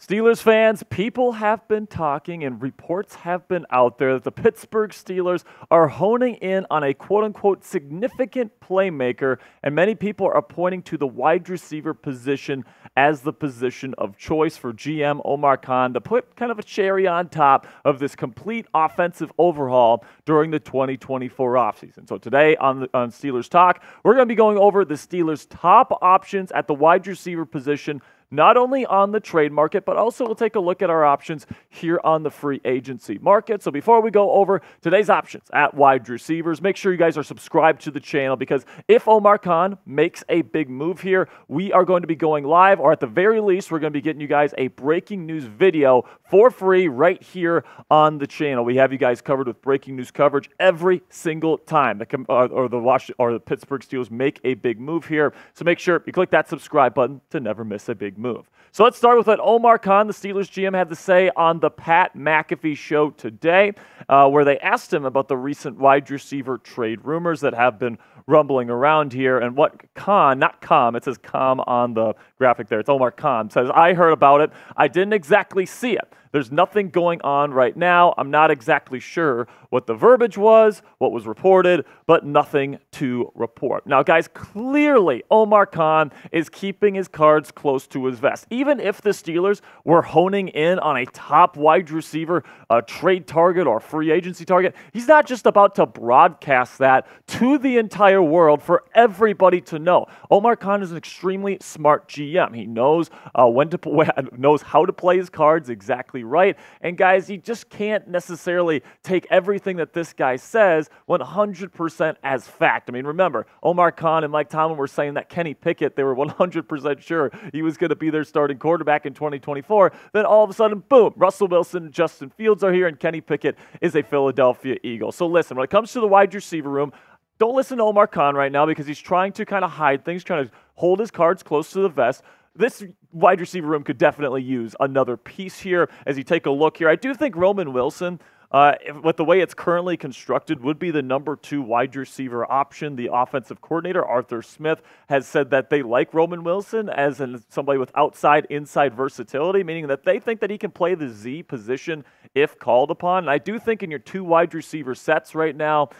Steelers fans, people have been talking and reports have been out there that the Pittsburgh Steelers are honing in on a quote-unquote significant playmaker, and many people are pointing to the wide receiver position as the position of choice for GM Omar Khan to put kind of a cherry on top of this complete offensive overhaul during the 2024 offseason. So today on Steelers Talk, we're going to be going over the Steelers' top options at the wide receiver position, not only on the trade market, but also we'll take a look at our options here on the free agency market. So before we go over today's options at wide receivers, make sure you guys are subscribed to the channel, because if Omar Khan makes a big move here, we are going to be going live, or at the very least, we're going to be getting you guys a breaking news video for free right here on the channel. We have you guys covered with breaking news coverage every single time the Pittsburgh Steelers make a big move here. So make sure you click that subscribe button to never miss a big move. So let's start with what Omar Khan, the Steelers GM, had to say on the Pat McAfee show today, where they asked him about the recent wide receiver trade rumors that have been rumbling around here, and what Khan, not Com, it says Com on the graphic there, it's Omar Khan, says, "I heard about it. I didn't exactly see it. There's nothing going on right now. I'm not exactly sure what the verbiage was, what was reported, but nothing to report." Now, guys, clearly Omar Khan is keeping his cards close to his vest. Even if the Steelers were honing in on a top wide receiver, a trade target or free agency target, he's not just about to broadcast that to the entire world for everybody to know. Omar Khan is an extremely smart GM. He knows knows how to play his cards exactly right. And guys, you just can't necessarily take everything that this guy says 100% as fact. I mean, remember, Omar Khan and Mike Tomlin were saying that Kenny Pickett, they were 100% sure he was going to be their starting quarterback in 2024. Then all of a sudden, boom, Russell Wilson and Justin Fields are here, and Kenny Pickett is a Philadelphia Eagle. So listen, when it comes to the wide receiver room, don't listen to Omar Khan right now, because he's trying to kind of hide things, trying to hold his cards close to the vest. This wide receiver room could definitely use another piece here. As you take a look here, I do think Roman Wilson, with the way it's currently constructed, would be the number 2 wide receiver option. The offensive coordinator, Arthur Smith, has said that they like Roman Wilson as somebody with outside-inside versatility, meaning that they think that he can play the Z position if called upon. And I do think in your 2 wide receiver sets right now,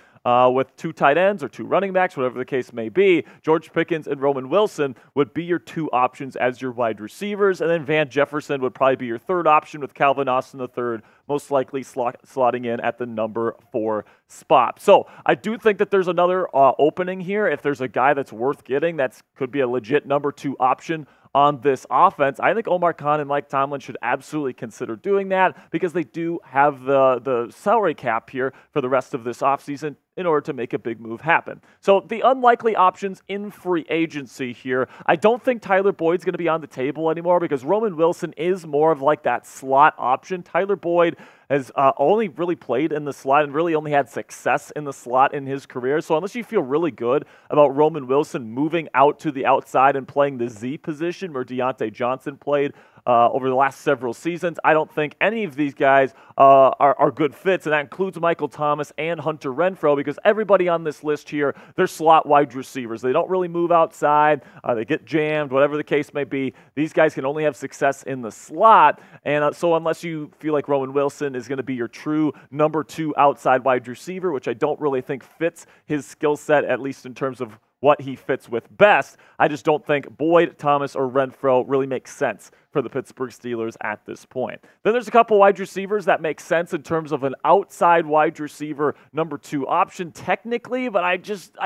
with 2 tight ends or 2 running backs, whatever the case may be, George Pickens and Roman Wilson would be your 2 options as your wide receivers, and then Van Jefferson would probably be your 3rd option, with Calvin Austin III most likely slotting in at the number 4 spot. So I do think that there's another opening here. If there's a guy that's worth getting, that could be a legit number 2 option on this offense, I think Omar Khan and Mike Tomlin should absolutely consider doing that, because they do have the salary cap here for the rest of this offseason in order to make a big move happen. So the unlikely options in free agency here, I don't think Tyler Boyd's going to be on the table anymore, because Roman Wilson is more of like that slot option. Tyler Boyd has only really played in the slot and really only had success in the slot in his career. So unless you feel really good about Roman Wilson moving out to the outside and playing the Z position where Deontay Johnson played over the last several seasons, I don't think any of these guys are good fits, and that includes Michael Thomas and Hunter Renfrow, because everybody on this list here, they're slot wide receivers. They don't really move outside. They get jammed, whatever the case may be. These guys can only have success in the slot, and so unless you feel like Roman Wilson is going to be your true number 2 outside wide receiver, which I don't really think fits his skill set, at least in terms of what he fits with best, I just don't think Boyd, Thomas, or Renfrow really makes sense for the Pittsburgh Steelers at this point. Then there's a couple wide receivers that make sense in terms of an outside wide receiver number 2 option technically, but I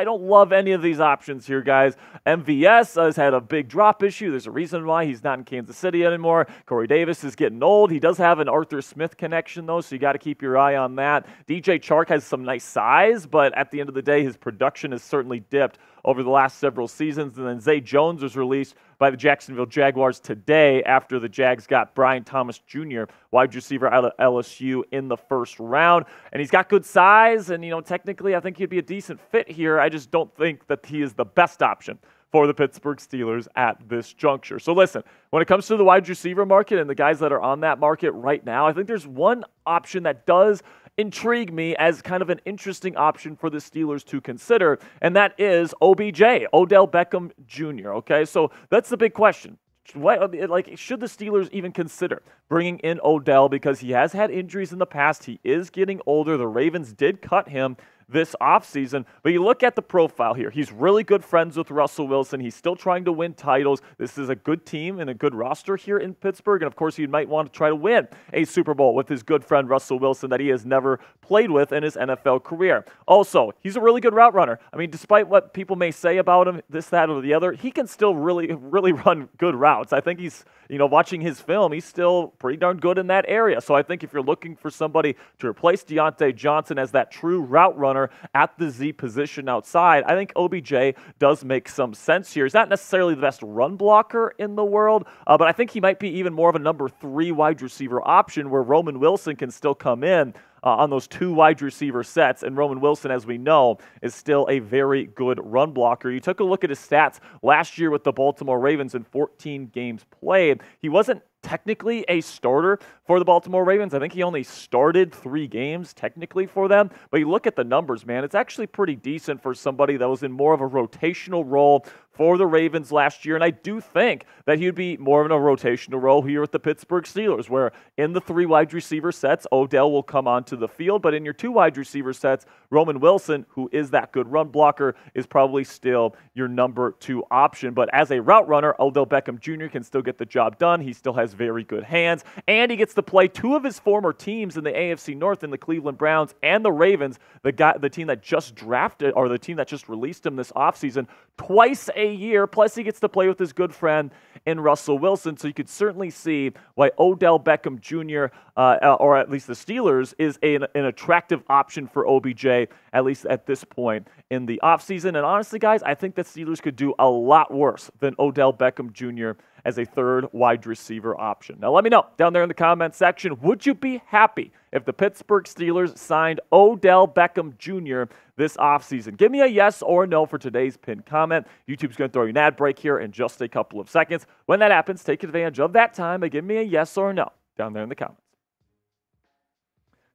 don't love any of these options here, guys. MVS has had a big drop issue. There's a reason why he's not in Kansas City anymore. Corey Davis is getting old. He does have an Arthur Smith connection, though, so you got to keep your eye on that. DJ Chark has some nice size, but at the end of the day, his production has certainly dipped over the last several seasons. And then Zay Jones was released by the Jacksonville Jaguars today after the Jags got Brian Thomas Jr., wide receiver out of LSU, in the 1st round. And he's got good size, and, technically I think he'd be a decent fit here. I just don't think that he is the best option for the Pittsburgh Steelers at this juncture. So listen, when it comes to the wide receiver market and the guys that are on that market right now, I think there's one option that does intrigue me as kind of an interesting option for the Steelers to consider, and that is OBJ, Odell Beckham Jr., okay? So that's the big question. should the Steelers even consider bringing in Odell, because he has had injuries in the past. He is getting older. The Ravens did cut him this offseason. But you look at the profile here. He's really good friends with Russell Wilson. He's still trying to win titles. This is a good team and a good roster here in Pittsburgh. And, of course, he might want to try to win a Super Bowl with his good friend Russell Wilson that he has never played with in his NFL career. Also, he's a really good route runner. I mean, despite what people may say about him, this, that, or the other, he can still really run good routes. I think he's, watching his film, he's still pretty darn good in that area. So I think if you're looking for somebody to replace Deontay Johnson as that true route runner at the Z position outside, I think OBJ does make some sense here. He's not necessarily the best run blocker in the world, but I think he might be even more of a number 3 wide receiver option where Roman Wilson can still come in on those 2 wide receiver sets. And Roman Wilson, as we know, is still a very good run blocker. You took a look at his stats last year with the Baltimore Ravens in 14 games played. He wasn't technically a starter for the Baltimore Ravens. I think he only started 3 games technically for them. But you look at the numbers, man, it's actually pretty decent for somebody that was in more of a rotational role for the Ravens last year. And I do think that he'd be more in a rotational role here with the Pittsburgh Steelers, where in the 3 wide receiver sets, Odell will come onto the field. But in your 2 wide receiver sets, Roman Wilson, who is that good run blocker, is probably still your number 2 option. But as a route runner, Odell Beckham Jr. can still get the job done. He still has very good hands, and he gets to play 2 of his former teams in the AFC North, in the Cleveland Browns and the Ravens, the team that just drafted, or the team that just released him this offseason, twice a year. Plus, he gets to play with his good friend in Russell Wilson. So you could certainly see why Odell Beckham Jr., or at least the Steelers, is an attractive option for OBJ, at least at this point in the offseason. And honestly, guys, I think the Steelers could do a lot worse than Odell Beckham Jr. as a 3rd wide receiver option. Now, let me know down there in the comment section, would you be happy if the Pittsburgh Steelers signed Odell Beckham Jr. this offseason? Give me a yes or no for today's pinned comment. YouTube's going to throw you an ad break here in just a couple of seconds. When that happens, take advantage of that time and give me a yes or no down there in the comments.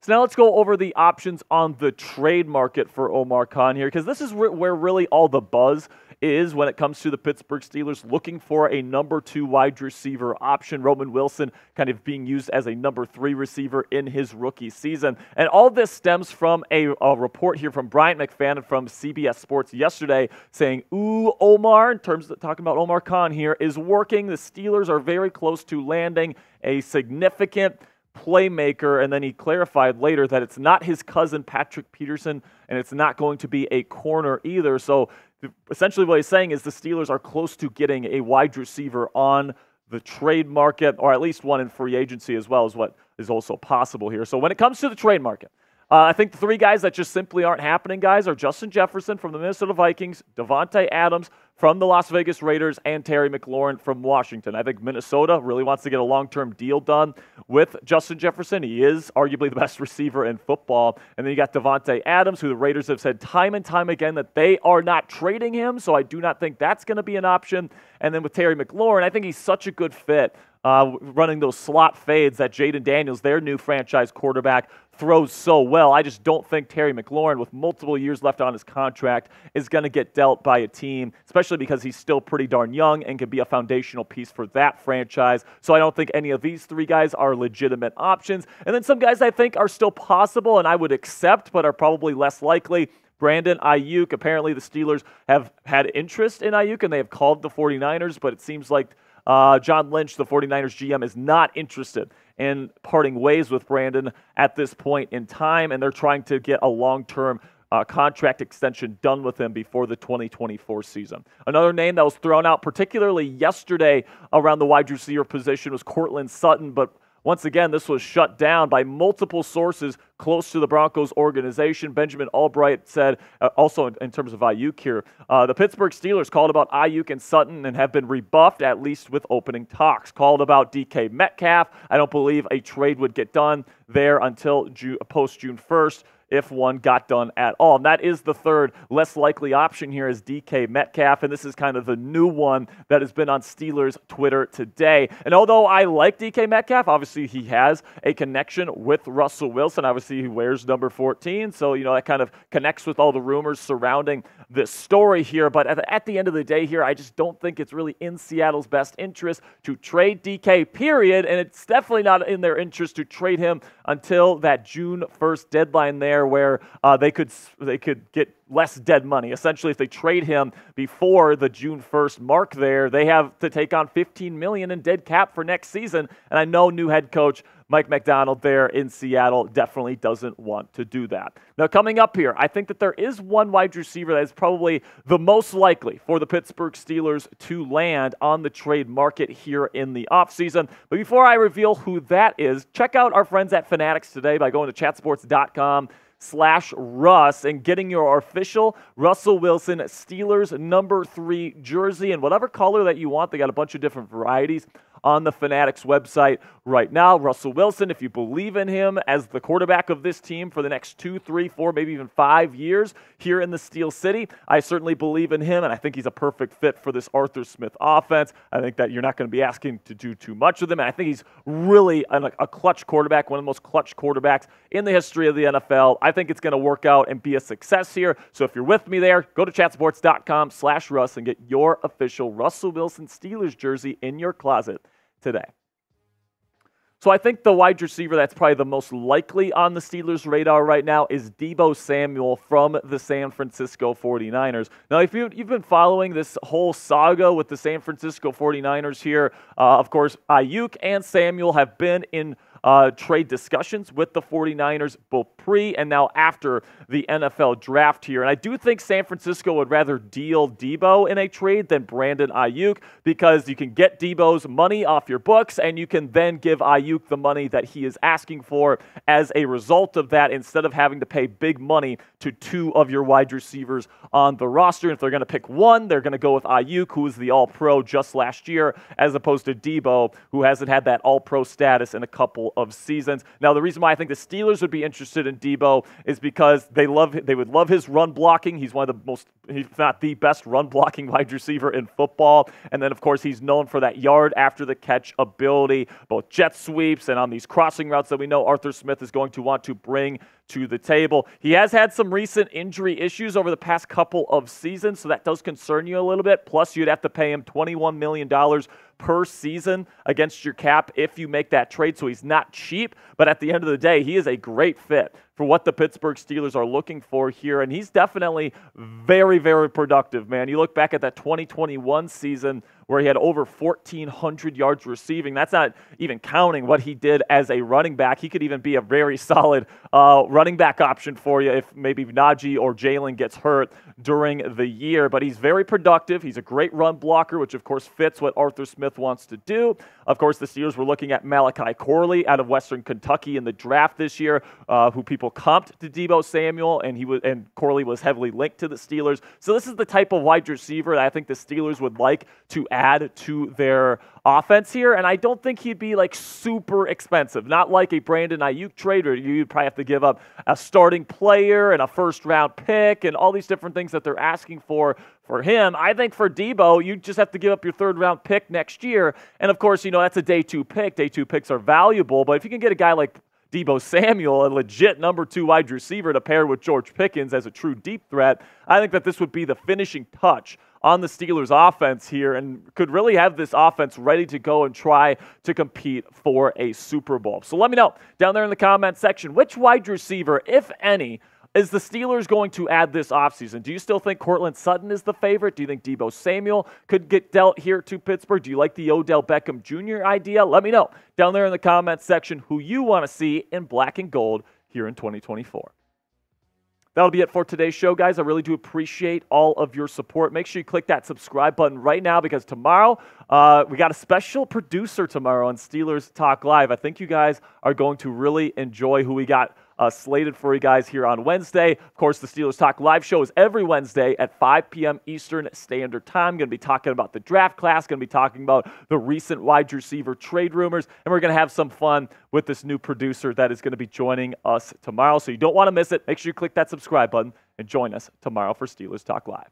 So now let's go over the options on the trade market for Omar Khan here, because this is where really all the buzz is when it comes to the Pittsburgh Steelers looking for a number 2 wide receiver option. Roman Wilson kind of being used as a number 3 receiver in his rookie season. And all this stems from a report here from Bryant McFadden from CBS Sports yesterday saying, ooh, Omar, in terms of talking about Omar Khan here, is working. The Steelers are very close to landing a significant playmaker, and then he clarified later that it's not his cousin Patrick Peterson, and it's not going to be a corner either. So essentially what he's saying is the Steelers are close to getting a wide receiver on the trade market, or at least one in free agency as well, as what is also possible here. So when it comes to the trade market, I think the 3 guys that just simply aren't happening, guys, are Justin Jefferson from the Minnesota Vikings, Davante Adams from the Las Vegas Raiders, and Terry McLaurin from Washington. I think Minnesota really wants to get a long-term deal done with Justin Jefferson. He is arguably the best receiver in football. And then you got Davante Adams, who the Raiders have said time and time again that they are not trading him, so I do not think that's going to be an option. And then with Terry McLaurin, I think he's such a good fit running those slot fades that Jaden Daniels, their new franchise quarterback, throws so well. I just don't think Terry McLaurin, with multiple years left on his contract, is going to get dealt by a team, especially because he's still pretty darn young and can be a foundational piece for that franchise. So I don't think any of these 3 guys are legitimate options. And then some guys I think are still possible and I would accept, but are probably less likely. Brandon Aiyuk. Apparently the Steelers have had interest in Aiyuk and they have called the 49ers, but it seems like John Lynch, the 49ers GM, is not interested in parting ways with Brandon at this point in time, and they're trying to get a long-term contract extension done with him before the 2024 season. Another name that was thrown out, particularly yesterday around the wide receiver position, was Cortland Sutton, but once again, this was shut down by multiple sources close to the Broncos organization. Benjamin Albright said, also in terms of Aiyuk here, the Pittsburgh Steelers called about Aiyuk and Sutton and have been rebuffed, at least with opening talks. Called about DK Metcalf. I don't believe a trade would get done there until post-June 1st. if one got done at all. And that is the third less likely option here is DK Metcalf, and this is kind of the new one that has been on Steelers Twitter today. And although I like DK Metcalf, obviously he has a connection with Russell Wilson. Obviously he wears number 14, so that kind of connects with all the rumors surrounding this story here. But at the end of the day here, I just don't think it's really in Seattle's best interest to trade DK, period, and it's definitely not in their interest to trade him until that June 1st deadline there, where they could get less dead money. Essentially, if they trade him before the June 1st mark there, they have to take on $15 million in dead cap for next season. And I know new head coach Mike Macdonald there in Seattle definitely doesn't want to do that. Now, coming up here, I think that there is one wide receiver that is probably the most likely for the Pittsburgh Steelers to land on the trade market here in the offseason. But before I reveal who that is, check out our friends at Fanatics today by going to chatsports.com/Russ and getting your official Russell Wilson Steelers number 3 jersey in whatever color that you want. They got a bunch of different varieties on the Fanatics website right now. Russell Wilson, if you believe in him as the quarterback of this team for the next 2, 3, 4, maybe even 5 years here in the Steel City, I certainly believe in him, and I think he's a perfect fit for this Arthur Smith offense. I think that you're not going to be asking to do too much with him, and I think he's really a clutch quarterback, one of the most clutch quarterbacks in the history of the NFL. I think it's going to work out and be a success here. So if you're with me there, go to chatsports.com/Russ and get your official Russell Wilson Steelers jersey in your closet today. So I think the wide receiver that's probably the most likely on the Steelers' radar right now is Deebo Samuel from the San Francisco 49ers. Now, if you've been following this whole saga with the San Francisco 49ers here, of course, Aiyuk and Samuel have been in trade discussions with the 49ers, both pre and now after the NFL draft here. And I do think San Francisco would rather deal Deebo in a trade than Brandon Aiyuk, because you can get Deebo's money off your books and you can then give Aiyuk the money that he is asking for as a result of that, instead of having to pay big money to 2 of your wide receivers on the roster. If they're going to pick one, they're going to go with Aiyuk, who was the All-Pro just last year, as opposed to Deebo, who hasn't had that All-Pro status in a couple of seasons. Now, the reason why I think the Steelers would be interested in Deebo is because they would love his run blocking. He's one of the most, if not the best run blocking wide receiver in football. And then, of course, he's known for that yard after the catch ability, both jet sweeps and on these crossing routes that we know Arthur Smith is going to want to bring to the table. He has had some recent injury issues over the past couple of seasons, so that does concern you a little bit. Plus, you'd have to pay him $21 million per season against your cap if you make that trade, so he's not cheap. But at the end of the day, he is a great fit for what the Pittsburgh Steelers are looking for here, and he's definitely very, very productive, man. You look back at that 2021 season where he had over 1,400 yards receiving. That's not even counting what he did as a running back. He could even be a very solid running back option for you if maybe Najee or Jalen gets hurt during the year. But he's very productive. He's a great run blocker, which of course fits what Arthur Smith wants to do. Of course, the Steelers were looking at Malachi Corley out of Western Kentucky in the draft this year, who people comped to Deebo Samuel, and Corley was heavily linked to the Steelers. So this is the type of wide receiver that I think the Steelers would like to add to their offense here, and I don't think he'd be like super expensive. Not like a Brandon Aiyuk trade where you'd probably have to give up a starting player and a first-round pick and all these different things that they're asking for him. I think for Deebo, you just have to give up your third-round pick next year, and of course, that's a day 2 pick. Day 2 picks are valuable, but if you can get a guy like Deebo Samuel, a legit number 2 wide receiver, to pair with George Pickens as a true deep threat, I think that this would be the finishing touch on the Steelers offense here, and could really have this offense ready to go and try to compete for a Super Bowl. So let me know down there in the comment section, which wide receiver, if any, is the Steelers going to add this offseason? Do you still think Cortland Sutton is the favorite? Do you think Deebo Samuel could get dealt here to Pittsburgh? Do you like the Odell Beckham Jr. idea? Let me know down there in the comment section who you want to see in black and gold here in 2024. That'll be it for today's show, guys. I really do appreciate all of your support. Make sure you click that subscribe button right now, because tomorrow we got a special producer tomorrow on Steelers Talk Live. I think you guys are going to really enjoy who we got slated for you guys here on Wednesday. Of course, the Steelers Talk live show is every Wednesday at 5 p.m. Eastern Standard Time. Going to be talking about the draft class, going to be talking about the recent wide receiver trade rumors, and we're going to have some fun with this new producer that is going to be joining us tomorrow. So you don't want to miss it. Make sure you click that subscribe button and join us tomorrow for Steelers Talk Live.